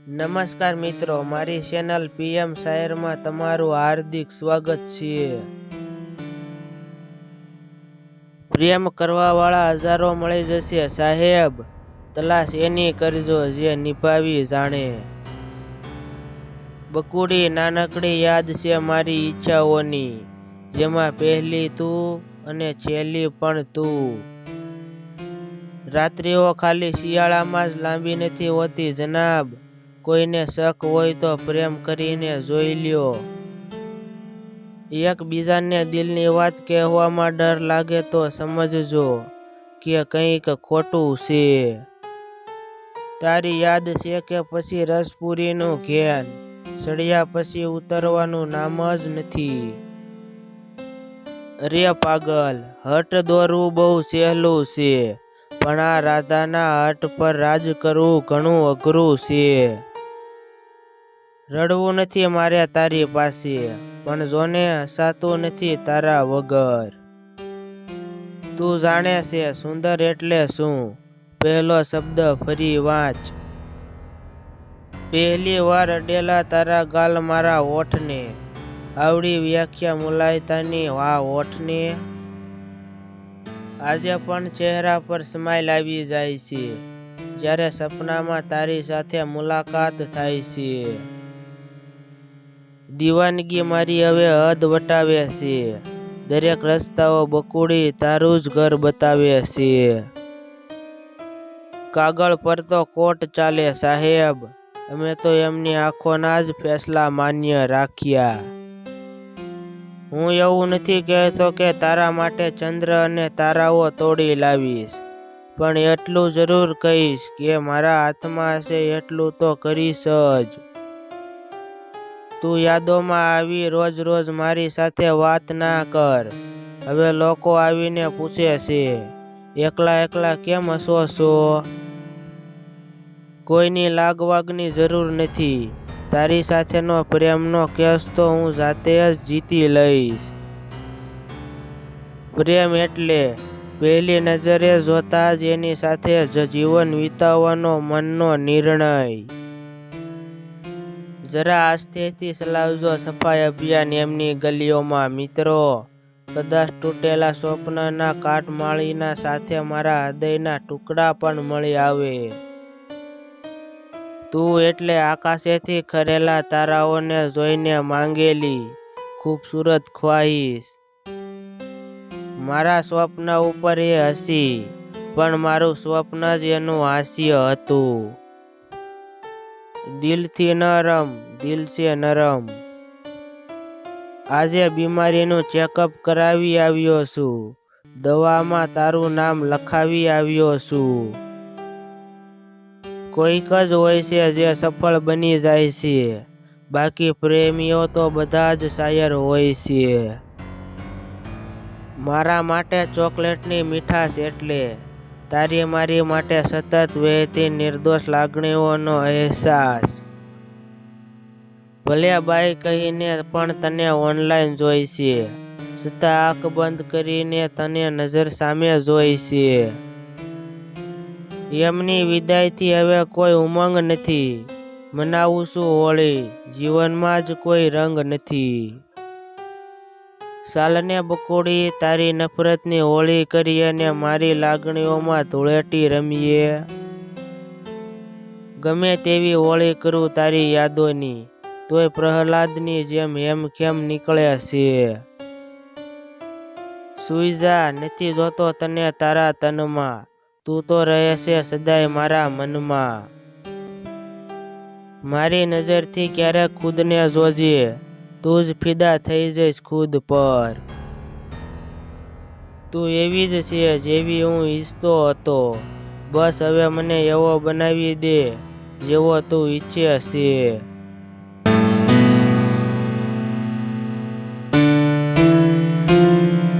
નમસ્કાર મિત્રો, મારી ચેનલ પીએમ શાયરમાં તમારું હાર્દિક સ્વાગત છે। પ્રેમ કરવાવાળા હજારો મળી જશે સાહેબ, તલાશ એની કરજો જે નિભાવી જાણે। બકુડી નાનકડી યાદ છે મારી ઈચ્છાઓની, જેમાં પહેલી તું અને છેલ્લી પણ તું। રાત્રિઓ ખાલી શિયાળામાં જ લાંબી નથી હોતી જનાબ, કોઈને શક હોય તો પ્રેમ કરીને જોઈ લ્યો। એકબીજાને દિલની વાત કહેવામાં ડર લાગે તો સમજજો કે કંઈક ખોટું છે। તારી યાદ છે કે પછી રસપુરીનું ઘેન, ચડ્યા પછી ઉતરવાનું નામ જ નથી। અરે પાગલ, હટ દોરવું બહુ સહેલું છે, પણ આ રાધાના હટ પર રાજ કરવું ઘણું અઘરું છે। રડવું નથી મારે તારી પાસે, પણ જોને હસાતું નથી તારા વગર। તું જાણે છે સુંદર એટલે શું, પહેલો શબ્દ ફરી વાંચ। પહેલી વાર અડેલા તારા ગાલ મારા હોઠને, આવડી વ્યાખ્યા મુલાયતાની આ હોઠને। આજે પણ ચહેરા પર સ્માઇલ આવી જાય છે, જ્યારે સપનામાં તારી સાથે મુલાકાત થાય છે। દીવાનગી મારી હવે હદ વટાવે છે, દરેક રસ્તાઓ બકુડી તારું જ ઘર બતાવે છે। કાગળ પર તો કોર્ટ ચાલે સાહેબ, અમે તો એમની આંખોના જ ફેસલા માન્ય રાખ્યા। હું એવું નથી કહેતો કે તારા માટે ચંદ્ર અને તારાઓ તોડી લાવીશ, પણ એટલું જરૂર કહીશ કે મારા હાથમાં હશે એટલું તો કરીશ જ। તું યાદોમાં આવી રોજ રોજ મારી સાથે વાત ના કર, હવે લોકો આવીને પૂછે છે એકલા એકલા કેમ હસો છો? કોઈની લાગવાગની જરૂર નથી, તારી સાથેનો પ્રેમનો કેસ તો હું જાતે જ જીતી લઈશ। પ્રેમ એટલે પહેલી નજરે જોતા જ એની સાથે જ જીવન વિતાવવાનો મનનો નિર્ણય। જરા આસ્થેથી ચલાવજો સફાઈ અભિયાન એમની ગલીઓમાં મિત્રો, કદાચ તૂટેલા સ્વપ્નના કાટમાળીના સાથે મારા હૃદયના ટુકડા પણ મળી આવે। તું એટલે આકાશેથી ખરેલા તારાઓને જોઈને માંગેલી ખૂબસૂરત ખ્વાહિશ। મારા સ્વપ્ન ઉપર એ હસી, પણ મારું સ્વપ્ન જ એનું હાસ્ય હતું। દિલથી નરમ, દિલ છે નરમ, આજે બીમારીનું ચેકઅપ કરાવી આવ્યો છું, દવામાં તારું નામ લખાવી આવ્યો છું। કોઈક જ હોય છે જે સફળ બની જાય છે, બાકી પ્રેમીઓ તો બધા જ શાયર હોય છે। મારા માટે ચોકલેટની મીઠાશ એટલે તારી મારી માટે સતત વહેતી નિર્દોષ લાગણીઓનો અહેસાસ। ભલે બાય કહીને પણ તને ઓનલાઈન જોઈ છે, છતાં આંખ બંધ કરીને તને નજર સામે જોઈ છે। એમની વિદાયથી હવે કોઈ ઉમંગ નથી, મનાવું છું હોળી, જીવનમાં જ કોઈ રંગ નથી। ચાલને બકુડી, તારી નફરતની હોળી કરીએ અને મારી લાગણીઓમાં ધૂળેટી રમીએ। ગમે તેવી હોળી કરું તારી યાદોની, તોય પ્રહલાદની જેમ હેમખેમ નીકળે છે। સૂઈ જા, નથી જોતો તને તારા તનમાં, તું તો રહે છે સદાય મારા મનમાં। મારી નજરથી ક્યારેક ખુદને જોજે, તું જ ફિદા થઈ જઈશ ખુદ પર। તું એવી જ છે જેવી હું ઈચ્છતો હતો, બસ હવે મને એવો બનાવી દે જેવો તું ઈચ્છે છે।